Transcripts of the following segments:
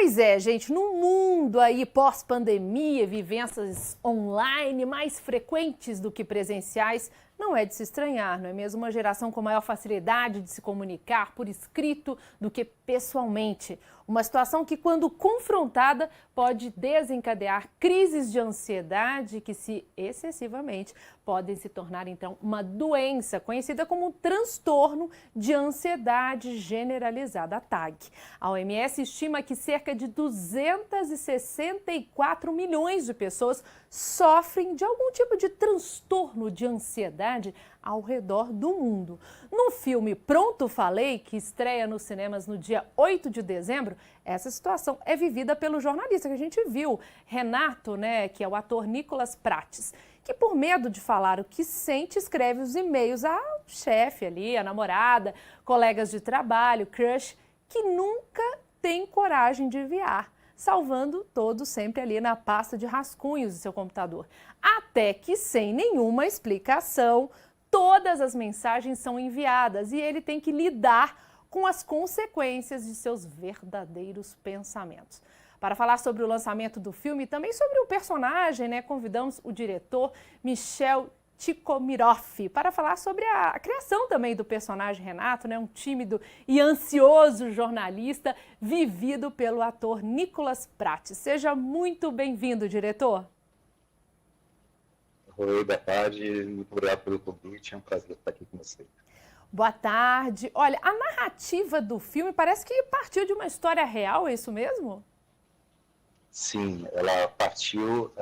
Pois é, gente, no mundo aí pós-pandemia, vivências online mais frequentes do que presenciais, não é de se estranhar, não é mesmo? Uma geração com maior facilidade de se comunicar por escrito do que pessoalmente. Uma situação que, quando confrontada, pode desencadear crises de ansiedade que, se excessivamente, podem se tornar, então, uma doença conhecida como transtorno de ansiedade generalizada, a TAG. A OMS estima que cerca de 264 milhões de pessoas sofrem de algum tipo de transtorno de ansiedade ao redor do mundo. No filme Pronto Falei, que estreia nos cinemas no dia 8 de dezembro, essa situação é vivida pelo jornalista que a gente viu, Renato, que é o ator Nicolas Prates, que por medo de falar o que sente, escreve os e-mails ao chefe ali, a namorada, colegas de trabalho, crush, que nunca tem coragem de enviar, salvando todos sempre ali na pasta de rascunhos do seu computador. Até que, sem nenhuma explicação, todas as mensagens são enviadas e ele tem que lidar com as consequências de seus verdadeiros pensamentos. Para falar sobre o lançamento do filme e também sobre o personagem, convidamos o diretor Michel Tikhomirov para falar sobre a criação também do personagem Renato, um tímido e ansioso jornalista vivido pelo ator Nicolas Prates. Seja muito bem-vindo, diretor. Oi, boa tarde, muito obrigado pelo convite, é um prazer estar aqui com você. Boa tarde. Olha, a narrativa do filme parece que partiu de uma história real, é isso mesmo? Sim, ela partiu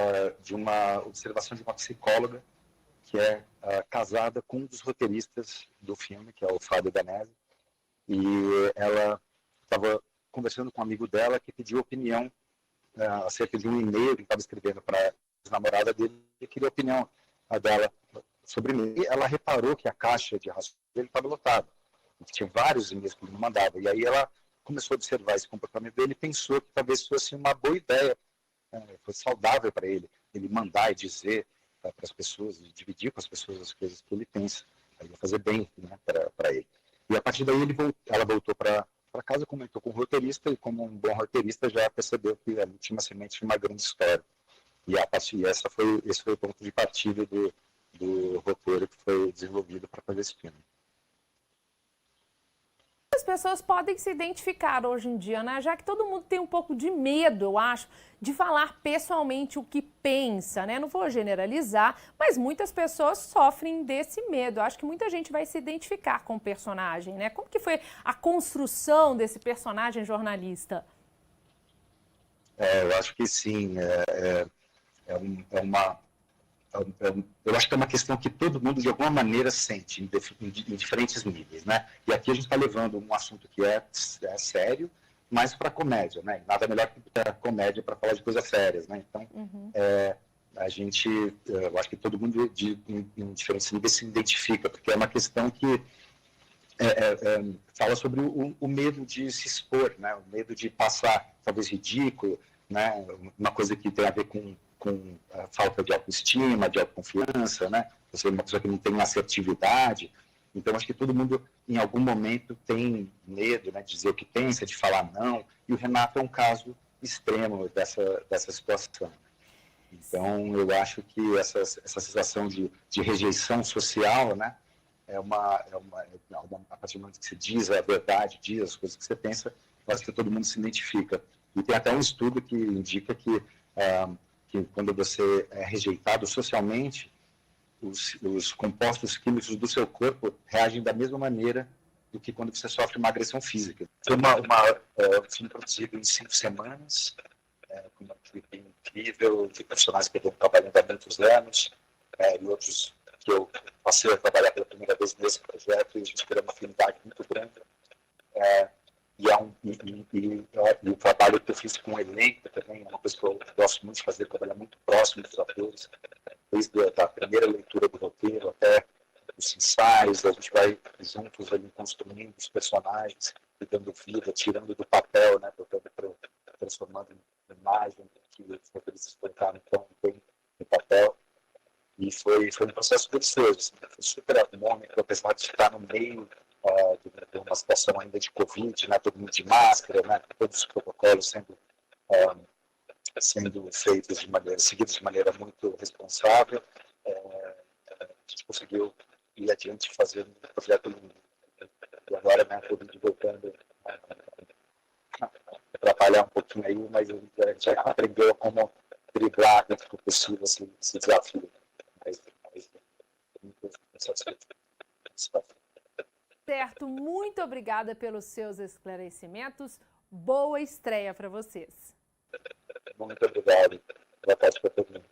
de uma observação de uma psicóloga que é casada com um dos roteiristas do filme, que é o Fábio Danese, e ela estava conversando com um amigo dela que pediu opinião acerca de um e-mail que estava escrevendo para a namorada dele e queria a opinião dela sobre e-mail. Ela reparou que a caixa de rascunho dele estava lotada, que tinha vários e-mails que ele mandava, e aí ela começou a observar esse comportamento dele e pensou que talvez fosse uma boa ideia, fosse saudável para ele mandar e dizer para as pessoas, e dividir com as pessoas as coisas que ele pensa, aí ia fazer bem para ele. E a partir daí ela voltou para casa, comentou com o roteirista e, como um bom roteirista, já percebeu que ali tinha uma semente de uma grande história. E esse foi o ponto de partida do roteiro que foi desenvolvido para fazer esse filme. As pessoas podem se identificar hoje em dia, já que todo mundo tem um pouco de medo, eu acho, de falar pessoalmente o que pensa, Não vou generalizar, mas muitas pessoas sofrem desse medo. Eu acho que muita gente vai se identificar com o personagem, Como que foi a construção desse personagem jornalista? Eu acho que sim, eu acho que é uma questão que todo mundo, de alguma maneira, sente em diferentes níveis, E aqui a gente está levando um assunto que é sério, mas para comédia, Nada melhor que a comédia para falar de coisas sérias, Então, eu acho que todo mundo em diferentes níveis se identifica, porque é uma questão que fala sobre o medo de se expor, O medo de passar, talvez, ridículo, Uma coisa que tem a ver com a falta de autoestima, de autoconfiança, Você é uma pessoa que não tem assertividade. Então, acho que todo mundo, em algum momento, tem medo, de dizer o que pensa, de falar não. E o Renato é um caso extremo dessa situação. Então, eu acho que essa sensação de rejeição social, a partir do momento que você diz a verdade, diz as coisas que você pensa, eu acho que todo mundo se identifica. E tem até um estudo que indica que quando você é rejeitado socialmente, os compostos químicos do seu corpo reagem da mesma maneira do que quando você sofre uma agressão física. Foi um filme produzido em 5 semanas, com uma equipe incrível de profissionais que estão trabalhando há muitos anos, e outros que eu passei a trabalhar pela primeira vez nesse projeto, e a gente criou uma afinidade muito grande. E o trabalho que eu fiz com o elenco também é uma coisa que eu gosto muito de fazer, trabalhar muito próximo dos atores, desde a primeira leitura do roteiro até os ensaios, a gente vai juntos ali construindo os personagens, dando vida, tirando do papel, transformando em imagem, que os roteiristas colocaram tão bem no papel. E foi um processo delicioso, foi super harmônico, apesar de estar no meio de uma situação ainda de Covid, todo mundo de máscara, todos os protocolos sendo sendo feitos seguidos de maneira muito responsável. A gente conseguiu ir adiante fazendo um projeto lindo. E agora, né, estou voltando a atrapalhar um pouquinho aí, mas a gente já aprendeu como driblar dentro do possível esse desafio. Mas muito satisfeito. Certo, muito obrigada pelos seus esclarecimentos. Boa estreia para vocês. Muito obrigado. Boa tarde para todo mundo.